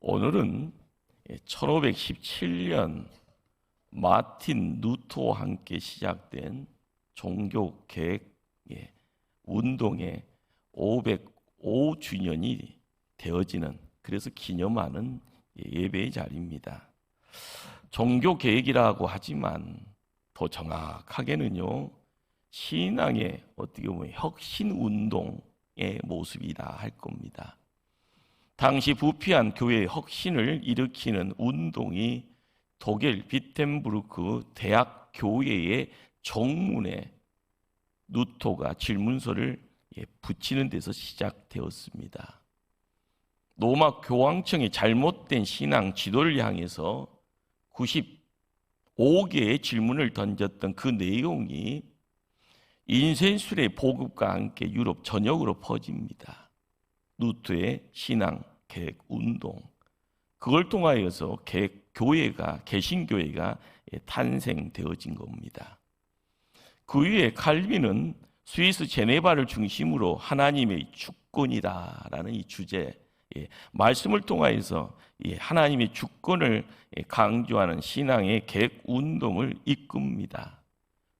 오늘은 1517년 마틴 루터와 함께 시작된 종교개혁 운동의 505주년이 되어지는, 그래서 기념하는 예배의 자리입니다. 종교개혁이라고 하지만 더 정확하게는요, 신앙의 어떻게 보면 혁신운동의 모습이라 할 겁니다. 당시 부패한 교회의 혁신을 일으키는 운동이 독일 비텐부르크 대학 교회의 정문에 루터가 질문서를 붙이는 데서 시작되었습니다. 로마 교황청이 잘못된 신앙 지도를 향해서 95개의 질문을 던졌던 그 내용이 인센술의 보급과 함께 유럽 전역으로 퍼집니다. 루터의 신앙 개혁 운동, 그걸 통하여서 개신교회가 탄생되어진 겁니다. 그 위에 칼빈은 스위스 제네바를 중심으로 하나님의 주권이다라는 이 주제, 말씀을 통하여서 하나님의 주권을 강조하는 신앙의 개혁 운동을 이끕니다.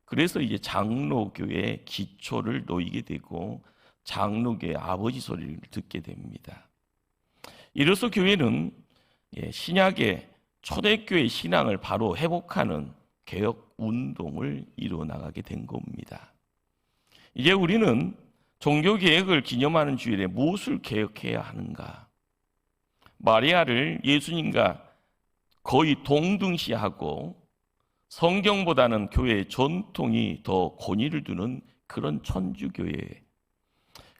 그래서 이제 장로교의 기초를 놓이게 되고 장로교의 아버지 소리를 듣게 됩니다. 이로써 교회는 신약의 초대교회 신앙을 바로 회복하는 개혁 운동을 이루어 나가게 된 겁니다. 이제 우리는 종교개혁을 기념하는 주일에 무엇을 개혁해야 하는가? 마리아를 예수님과 거의 동등시하고 성경보다는 교회의 전통이 더 권위를 두는 그런 천주교회의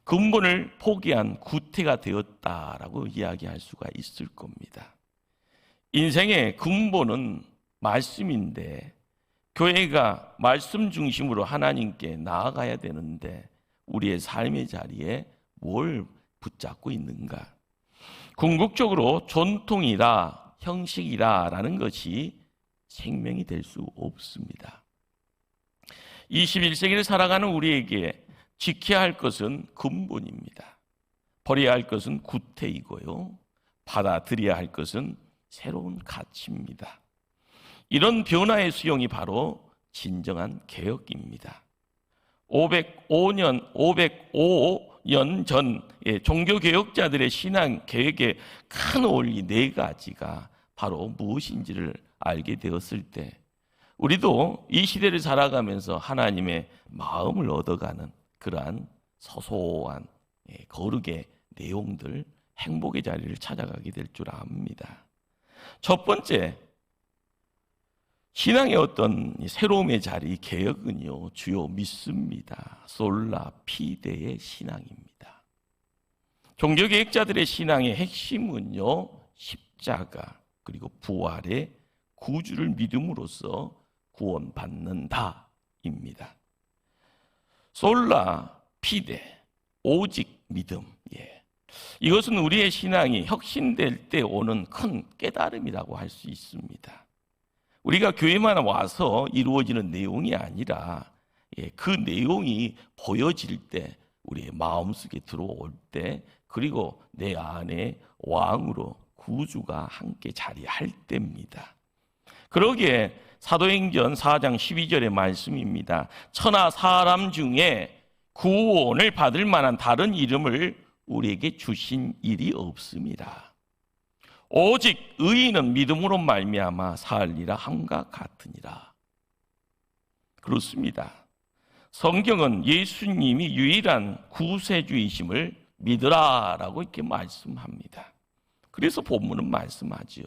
근본을 포기한 구태가 되었다라고 이야기할 수가 있을 겁니다. 인생의 근본은 말씀인데 교회가 말씀 중심으로 하나님께 나아가야 되는데 우리의 삶의 자리에 뭘 붙잡고 있는가? 궁극적으로 전통이라 형식이라라는 것이 생명이 될 수 없습니다. 21세기를 살아가는 우리에게 지켜야 할 것은 근본입니다. 버려야 할 것은 구태이고요, 받아들여야 할 것은 새로운 가치입니다. 이런 변화의 수용이 바로 진정한 개혁입니다. 505년 전 종교개혁자들의 신앙 개혁의 큰 원리 4가지가 바로 무엇인지를 알게 되었을 때 우리도 이 시대를 살아가면서 하나님의 마음을 얻어가는 그러한 소소한 거룩의 내용들, 행복의 자리를 찾아가게 될 줄 압니다. 첫 번째, 신앙의 어떤 새로움의 자리, 개혁은요, 주요 믿습니다. 솔라 피데의 신앙입니다. 종교개혁자들의 신앙의 핵심은요, 십자가 그리고 부활의 구주를 믿음으로써 구원받는다입니다. 솔라 피데, 오직 믿음. 이것은 우리의 신앙이 혁신될 때 오는 큰 깨달음이라고 할 수 있습니다. 우리가 교회만 와서 이루어지는 내용이 아니라 그 내용이 보여질 때, 우리의 마음속에 들어올 때, 그리고 내 안에 왕으로 구주가 함께 자리할 때입니다. 그러기에 사도행전 4장 12절의 말씀입니다. 천하 사람 중에 구원을 받을 만한 다른 이름을 우리에게 주신 일이 없습니다. 오직 의인은 믿음으로 말미암아 살리라 함과 같으니라. 그렇습니다. 성경은 예수님이 유일한 구세주이심을 믿으라라고 이렇게 말씀합니다. 그래서 본문은 말씀하지요.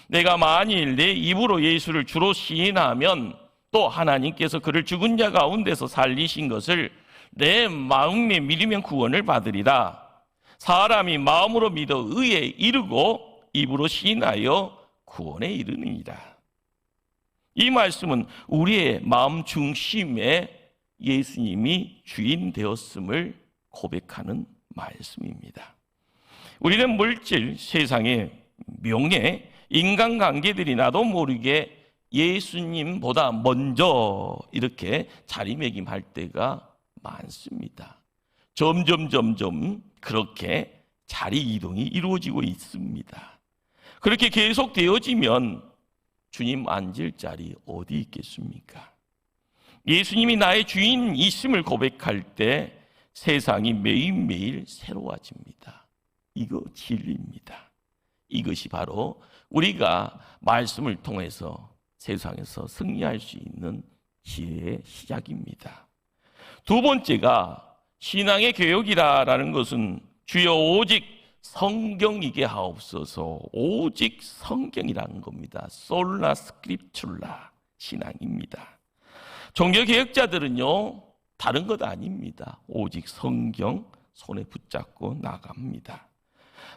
내가 만일 내 입으로 예수를 주로 시인하면 또 하나님께서 그를 죽은 자 가운데서 살리신 것을 내 마음에 믿으면 구원을 받으리라. 사람이 마음으로 믿어 의에 이르고 입으로 시인하여 구원에 이르느니라. 이 말씀은 우리의 마음 중심에 예수님이 주인 되었음을 고백하는 말씀입니다. 우리는 물질, 세상의 명예, 인간관계들이 나도 모르게 예수님보다 먼저 이렇게 자리매김할 때가 많습니다. 점점 그렇게 자리 이동이 이루어지고 있습니다. 그렇게 계속 되어지면 주님 앉을 자리 어디 있겠습니까? 예수님이 나의 주인이심을 고백할 때 세상이 매일매일 새로워집니다. 이거 진리입니다. 이것이 바로 우리가 말씀을 통해서 세상에서 승리할 수 있는 지혜의 시작입니다. 두 번째가 신앙의 교육이라는 것은 주여 오직 성경이게 하옵소서. 오직 성경이라는 겁니다. 솔라 스크립툴라 신앙입니다. 종교개혁자들은요 다른 것 아닙니다. 오직 성경 손에 붙잡고 나갑니다.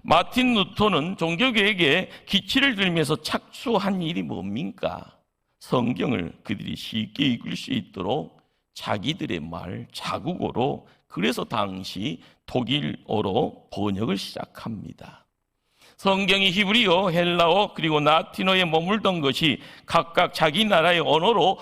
마틴 루터는 종교개혁에 기치를 들면서 착수한 일이 뭡니까? 성경을 그들이 쉽게 읽을 수 있도록 자기들의 말, 자국어로, 그래서 당시 독일어로 번역을 시작합니다. 성경이 히브리어, 헬라어, 그리고 라틴어에 머물던 것이 각각 자기 나라의 언어로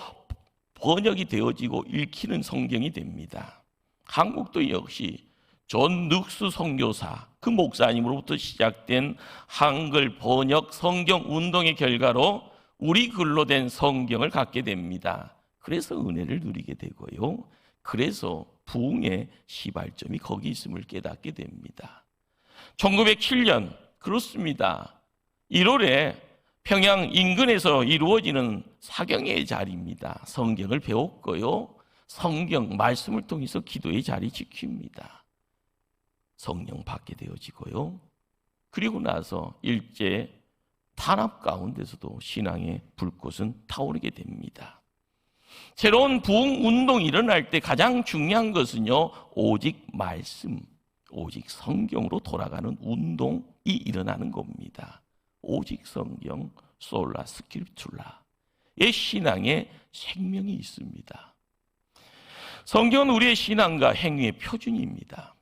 번역이 되어지고 읽히는 성경이 됩니다. 한국도 역시 존 눅스 선교사, 그 목사님으로부터 시작된 한글 번역 성경 운동의 결과로 우리 글로 된 성경을 갖게 됩니다. 그래서 은혜를 누리게 되고요. 그래서 부흥의 시발점이 거기 있음을 깨닫게 됩니다. 1907년 그렇습니다. 1월에 평양 인근에서 이루어지는 사경의 자리입니다. 성경을 배웠고요. 성경 말씀을 통해서 기도의 자리 지킵니다. 성령 받게 되어지고요. 그리고 나서 일제 탄압 가운데서도 신앙의 불꽃은 타오르게 됩니다. 새로운 부흥 운동이 일어날 때 가장 중요한 것은요, 오직 말씀, 오직 성경으로 돌아가는 운동이 일어나는 겁니다. 오직 성경, 솔라 스크립툴라의 신앙에 생명이 있습니다. 성경은 우리의 신앙과 행위의 표준입니다.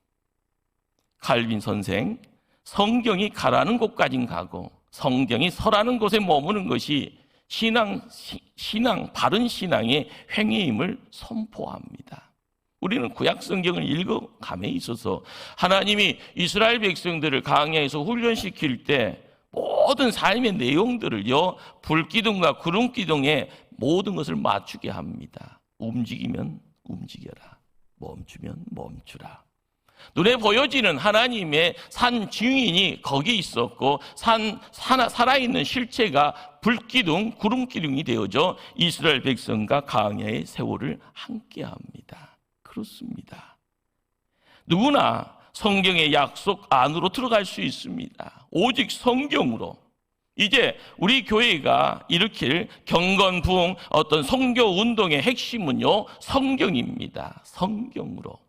칼빈 선생, 성경이 가라는 곳까진 가고 성경이 서라는 곳에 머무는 것이 신앙, 바른 신앙의 행위임을 선포합니다. 우리는 구약 성경을 읽어감에 있어서 하나님이 이스라엘 백성들을 광야에서 훈련시킬 때 모든 삶의 내용들을요, 불기둥과 구름기둥에 모든 것을 맞추게 합니다. 움직이면 움직여라, 멈추면 멈추라. 눈에 보여지는 하나님의 산 증인이 거기 있었고 살아있는 실체가 불기둥, 구름기둥이 되어져 이스라엘 백성과 광야의 세월을 함께합니다. 그렇습니다. 누구나 성경의 약속 안으로 들어갈 수 있습니다. 오직 성경으로. 이제 우리 교회가 일으킬 경건 부흥 어떤 선교 운동의 핵심은요, 성경입니다. 성경으로.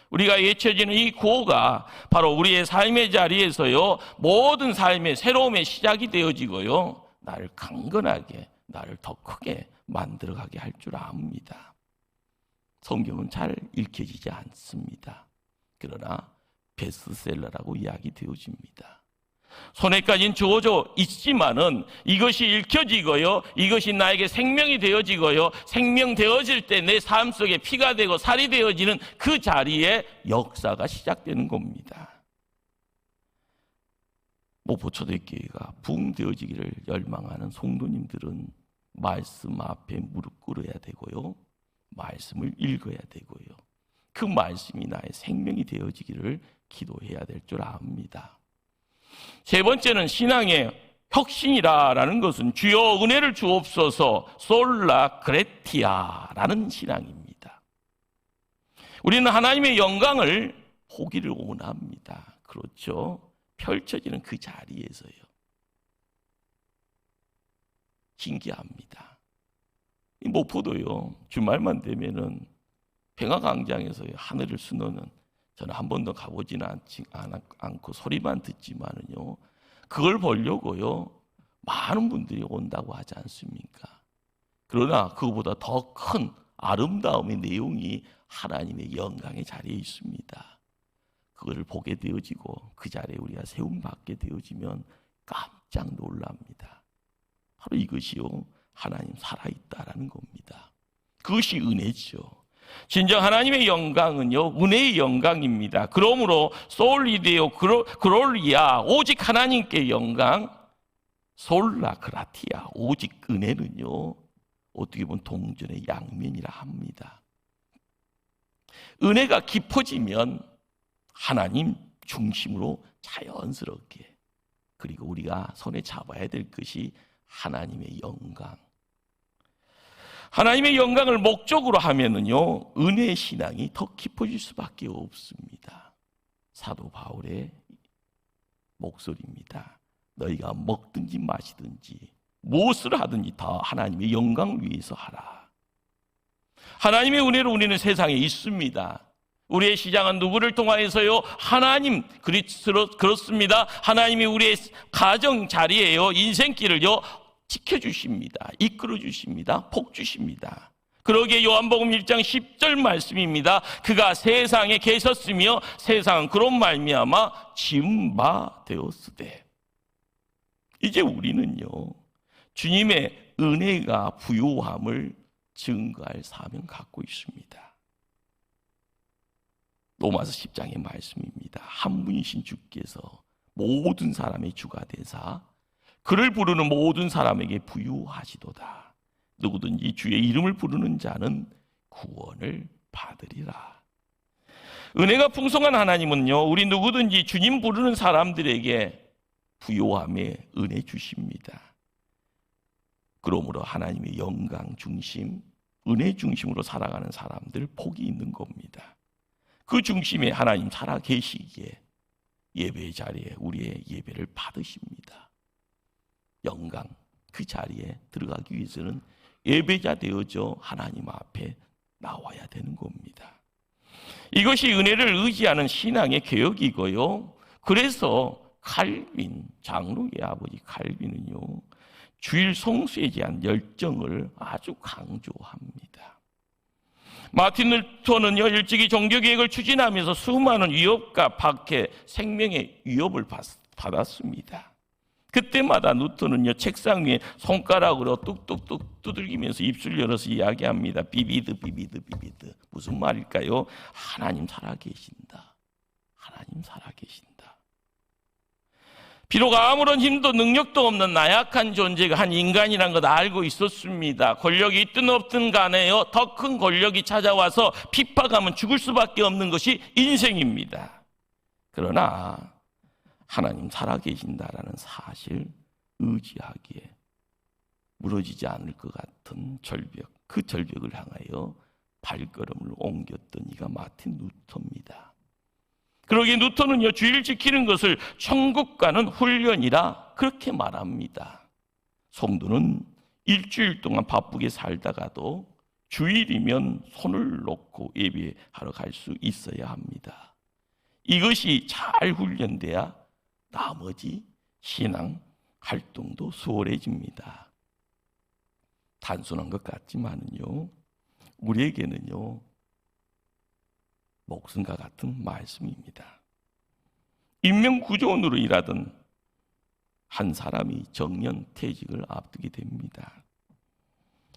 우리가 외쳐지는 이 구호가 바로 우리의 삶의 자리에서요, 모든 삶의 새로움의 시작이 되어지고요, 나를 강건하게, 나를 더 크게 만들어가게 할 줄 압니다. 성경은 잘 읽혀지지 않습니다. 그러나 베스트셀러라고 이야기 되어집니다. 손에까지는 주어져 있지만은 이것이 읽혀지고요, 이것이 나에게 생명이 되어지고요, 생명되어질 때 내 삶 속에 피가 되고 살이 되어지는 그 자리에 역사가 시작되는 겁니다. 목포초대교회가 부흥되어지기를 열망하는 성도님들은 말씀 앞에 무릎 꿇어야 되고요, 말씀을 읽어야 되고요, 그 말씀이 나의 생명이 되어지기를 기도해야 될 줄 압니다. 세 번째는 신앙의 혁신이라는 것은 주여 은혜를 주옵소서, 솔라 그레티아라는 신앙입니다. 우리는 하나님의 영광을 보기를 원합니다. 그렇죠? 펼쳐지는 그 자리에서요. 신기합니다. 이 목포도요, 주말만 되면은 평화광장에서요, 하늘을 수놓는, 저는 한 번도 가보지는 않고 소리만 듣지만은요, 그걸 보려고요, 많은 분들이 온다고 하지 않습니까? 그러나 그거보다 더 큰 아름다움의 내용이 하나님의 영광의 자리에 있습니다. 그걸 보게 되어지고 그 자리에 우리가 세움받게 되어지면 깜짝 놀랍니다. 바로 이것이요, 하나님 살아있다라는 겁니다. 그것이 은혜죠. 진정 하나님의 영광은요, 은혜의 영광입니다. 그러므로 솔리데오 그롤리아, 오직 하나님께 영광, 솔라 그라티아, 오직 은혜는요, 어떻게 보면 동전의 양면이라 합니다. 은혜가 깊어지면 하나님 중심으로 자연스럽게, 그리고 우리가 손에 잡아야 될 것이 하나님의 영광. 하나님의 영광을 목적으로 하면은요, 은혜의 신앙이 더 깊어질 수밖에 없습니다. 사도 바울의 목소리입니다. 너희가 먹든지 마시든지 무엇을 하든지 다 하나님의 영광을 위해서 하라. 하나님의 은혜로 우리는 세상에 있습니다. 우리의 시장은 누구를 통하여서요? 하나님, 그렇습니다. 하나님이 우리의 가정 자리에요, 인생길을요, 지켜주십니다. 이끌어주십니다. 복주십니다. 그러기에 요한복음 1장 10절 말씀입니다. 그가 세상에 계셨으며 세상은 그로 말미암아 지은 바 되었으되. 이제 우리는요, 주님의 은혜가 부요함을 증거할 사명 갖고 있습니다. 로마서 10장의 말씀입니다. 한 분이신 주께서 모든 사람의 주가 되사 그를 부르는 모든 사람에게 부유하시도다. 누구든지 주의 이름을 부르는 자는 구원을 받으리라. 은혜가 풍성한 하나님은요, 우리 누구든지 주님 부르는 사람들에게 부요함에 은혜 주십니다. 그러므로 하나님의 영광 중심, 은혜 중심으로 살아가는 사람들 복이 있는 겁니다. 그 중심에 하나님 살아 계시기에 예배 자리에 우리의 예배를 받으십니다. 영광, 그 자리에 들어가기 위해서는 예배자 되어져 하나님 앞에 나와야 되는 겁니다. 이것이 은혜를 의지하는 신앙의 개혁이고요. 그래서 칼빈, 장로의 아버지 칼빈은요, 주일 성수에 대한 열정을 아주 강조합니다. 마틴 루터는요, 일찍이 종교개혁을 추진하면서 수많은 위협과 박해, 생명의 위협을 받았습니다. 그때마다 루터는요, 책상 위에 손가락으로 뚝뚝뚝 두들기면서 입술 열어서 이야기합니다. 비비드. 무슨 말일까요? 하나님 살아계신다. 하나님 살아계신다. 비록 아무런 힘도 능력도 없는 나약한 존재가 한 인간이란 것 알고 있었습니다. 권력이 있든 없든 간에요, 더 큰 권력이 찾아와서 핍박하면 죽을 수밖에 없는 것이 인생입니다. 그러나 하나님 살아계신다라는 사실 의지하기에 무너지지 않을 것 같은 절벽, 그 절벽을 향하여 발걸음을 옮겼던 이가 마틴 루터입니다. 그러기에 루터는요, 주의를 지키는 것을 천국 가는 훈련이라 그렇게 말합니다. 성도는 일주일 동안 바쁘게 살다가도 주일이면 손을 놓고 예배하러 갈 수 있어야 합니다. 이것이 잘 훈련돼야 나머지 신앙 활동도 수월해집니다. 단순한 것 같지만은요, 우리에게는요, 목숨과 같은 말씀입니다. 인명구조원으로 일하던 한 사람이 정년 퇴직을 앞두게 됩니다.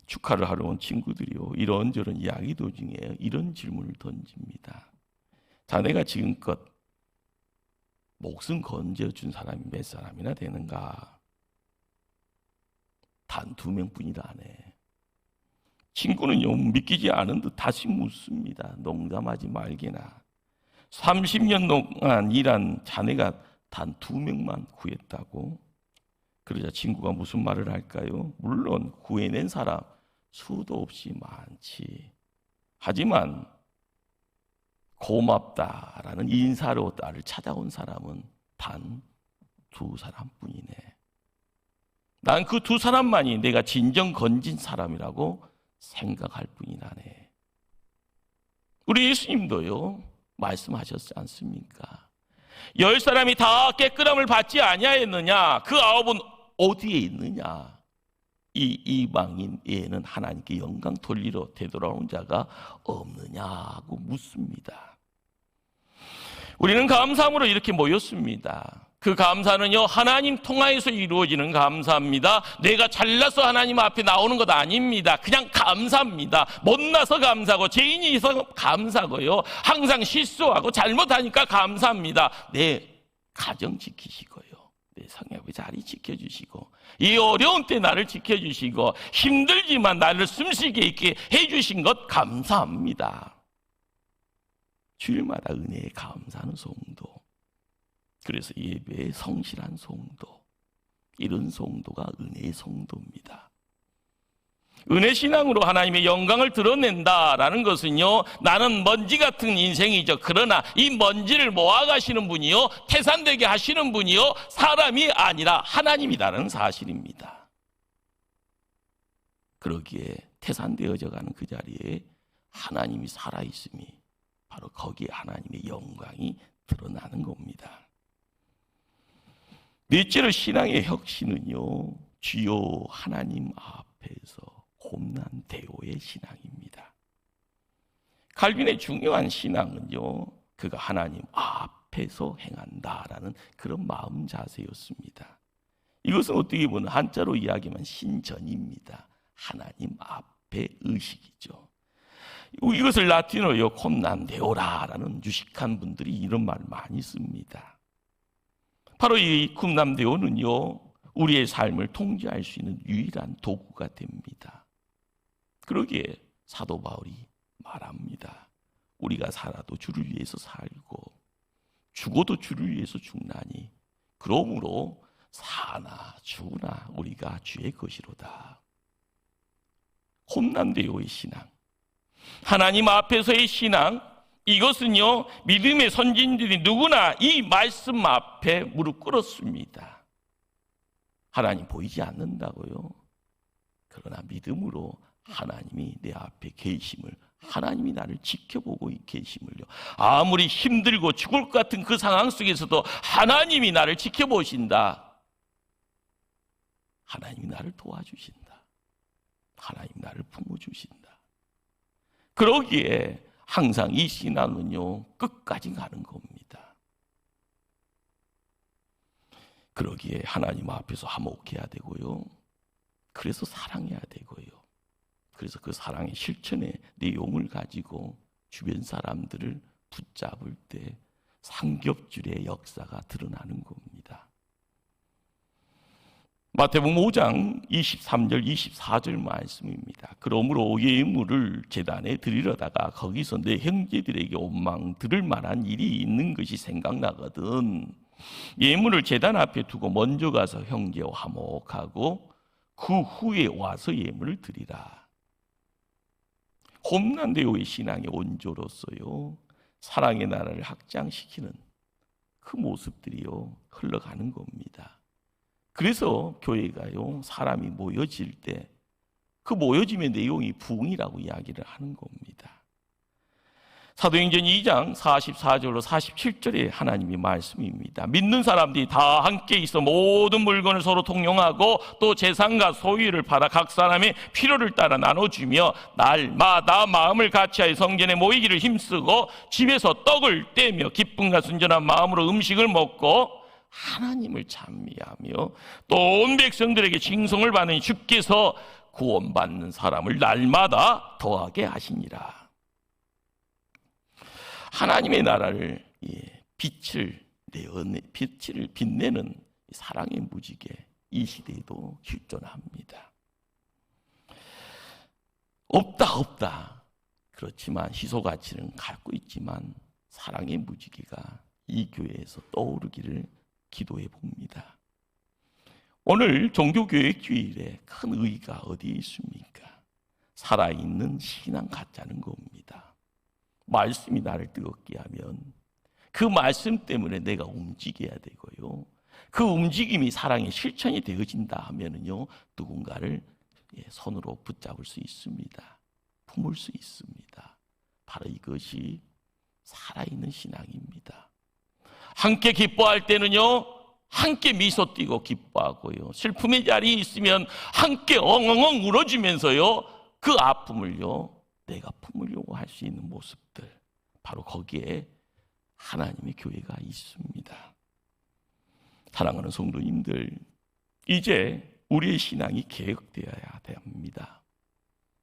축하를 하러 온 친구들이요, 이런저런 이야기 도중에 이런 질문을 던집니다. 자네가 지금껏 목숨 건져준 사람이 몇 사람이나 되는가? 단 2명뿐이라네. 친구는요, 믿기지 않은 듯 다시 묻습니다. 농담하지 말게나. 30년 동안 일한 자네가 단 2명만 구했다고? 그러자 친구가 무슨 말을 할까요? 물론 구해낸 사람 수도 없이 많지. 하지만 고맙다라는 인사로 나를 찾아온 사람은 단 2사람뿐이네. 난 그 2사람만이 내가 진정 건진 사람이라고 생각할 뿐이라네. 우리 예수님도요, 말씀하셨지 않습니까? 10사람이 다 깨끗함을 받지 아니하였느냐? 그 9은 어디에 있느냐? 이 이방인에는 하나님께 영광 돌리러 되돌아온 자가 없느냐고 묻습니다. 우리는 감사함으로 이렇게 모였습니다. 그 감사는요, 하나님 통하여서 이루어지는 감사입니다. 내가 잘나서 하나님 앞에 나오는 것 아닙니다. 그냥 감사합니다. 못나서 감사하고 죄인이 있어서 감사하고요, 항상 실수하고 잘못하니까 감사합니다. 내 가정 지키시고요, 내 성령의 자리 지켜주시고 이 어려운 때 나를 지켜주시고 힘들지만 나를 숨쉬게 있게 해주신 것 감사합니다. 주일마다 은혜에 감사하는 성도, 그래서 예배에 성실한 성도, 이런 성도가 은혜의 성도입니다. 은혜 신앙으로 하나님의 영광을 드러낸다라는 것은요, 나는 먼지 같은 인생이죠. 그러나 이 먼지를 모아가시는 분이요, 태산되게 하시는 분이요, 사람이 아니라 하나님이라는 사실입니다. 그러기에 태산되어져 가는 그 자리에 하나님이 살아있음이 바로 거기에 하나님의 영광이 드러나는 겁니다. 넷째로 신앙의 혁신은요, 주요 하나님 앞에서 곱난 대오의 신앙입니다. 칼빈의 중요한 신앙은요, 그가 하나님 앞에서 행한다라는 그런 마음 자세였습니다. 이것은 어떻게 보면 한자로 이야기하면 신전입니다. 하나님 앞의 의식이죠. 이것을 라틴어로 콤난 데오라라는 유식한 분들이 이런 말을 많이 씁니다. 바로 이 콤난 데오는요, 우리의 삶을 통제할 수 있는 유일한 도구가 됩니다. 그러기에 사도 바울이 말합니다. 우리가 살아도 주를 위해서 살고 죽어도 주를 위해서 죽나니 그러므로 사나 죽으나 우리가 주의 것이로다. 홈난데요의 신앙, 하나님 앞에서의 신앙, 이것은요, 믿음의 선진들이 누구나 이 말씀 앞에 무릎 꿇었습니다. 하나님 보이지 않는다고요? 그러나 믿음으로 하나님이 내 앞에 계심을, 하나님이 나를 지켜보고 계심을요, 아무리 힘들고 죽을 것 같은 그 상황 속에서도 하나님이 나를 지켜보신다. 하나님이 나를 도와주신다. 하나님이 나를 품어주신다. 그러기에 항상 이 신앙은요, 끝까지 가는 겁니다. 그러기에 하나님 앞에서 화목해야 되고요, 그래서 사랑해야 되고요, 그래서 그 사랑의 실천의 내용을 가지고 주변 사람들을 붙잡을 때 삼겹줄의 역사가 드러나는 겁니다. 마태복음 5장 23절 24절 말씀입니다. 그러므로 예물을 제단에 드리려다가 거기서 내 형제들에게 원망 들을 만한 일이 있는 것이 생각나거든 예물을 제단 앞에 두고 먼저 가서 형제와 화목하고 그 후에 와서 예물을 드리라. 홈난데요의 신앙의 원조로서요, 사랑의 나라를 확장시키는 그 모습들이요, 흘러가는 겁니다. 그래서 교회가요, 사람이 모여질 때 그 모여짐의 내용이 부흥이라고 이야기를 하는 겁니다. 사도행전 2장 44절로 47절의 하나님의 말씀입니다. 믿는 사람들이 다 함께 있어 모든 물건을 서로 통용하고 또 재산과 소유를 팔아 각 사람의 필요를 따라 나눠주며 날마다 마음을 같이하여 성전에 모이기를 힘쓰고 집에서 떡을 떼며 기쁨과 순전한 마음으로 음식을 먹고 하나님을 찬미하며 또 온 백성들에게 칭송을 받는 주께서 구원받는 사람을 날마다 더하게 하시니라. 하나님의 나라를 빛을 빛내는 사랑의 무지개, 이 시대에도 실존합니다. 없다. 그렇지만 희소 가치는 갖고 있지만 사랑의 무지개가 이 교회에서 떠오르기를 기도해 봅니다. 오늘 종교교육주일에 큰 의의가 어디에 있습니까? 살아있는 신앙 갖자는 겁니다. 말씀이 나를 뜨겁게 하면 그 말씀 때문에 내가 움직여야 되고요, 그 움직임이 사랑의 실천이 되어진다 하면은요, 누군가를 손으로 붙잡을 수 있습니다. 품을 수 있습니다. 바로 이것이 살아있는 신앙입니다. 함께 기뻐할 때는요, 함께 미소 띠고 기뻐하고요, 슬픔의 자리에 있으면 함께 엉엉엉 울어주면서요, 그 아픔을요, 내가 품으려고 할 수 있는 모습들, 바로 거기에 하나님의 교회가 있습니다. 사랑하는 성도님들, 이제 우리의 신앙이 개혁되어야 합니다.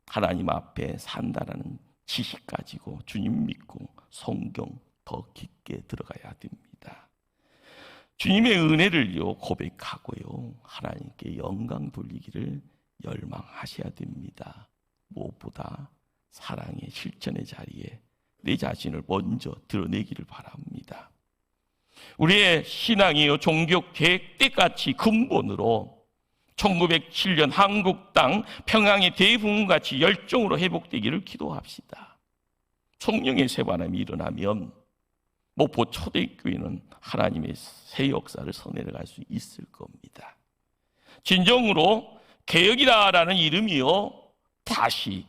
하나님 앞에 산다라는 지식 가지고 주님 믿고 성경 더 깊게 들어가야 됩니다. 주님의 은혜를요 고백하고요 하나님께 영광 돌리기를 열망하셔야 됩니다. 무엇보다 사랑의 실천의 자리에 내 자신을 먼저 드러내기를 바랍니다. 우리의 신앙이요 종교 계획 때같이 근본으로 1907년 한국 땅 평양의 대부흥같이 열정으로 회복되기를 기도합시다. 성령의 새바람이 일어나면 목포 초대교회는 하나님의 새 역사를 서내려갈 수 있을 겁니다. 진정으로 개혁이라는 이름이요 다시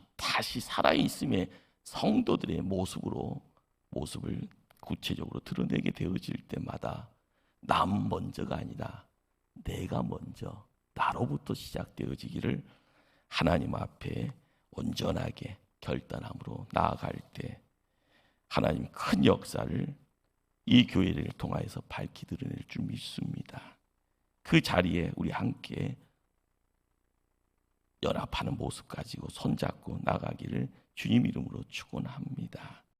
살아있음의 성도들의 모습을 구체적으로 드러내게 되어질 때마다 남 먼저가 아니라 내가 먼저 나로부터 시작되어지기를 하나님 앞에 온전하게 결단함으로 나아갈 때 하나님 큰 역사를 이 교회를 통하여서 밝히 드러낼 줄 믿습니다. 그 자리에 우리 함께 연합하는 모습 가지고 손잡고 나가기를 주님 이름으로 축원합니다.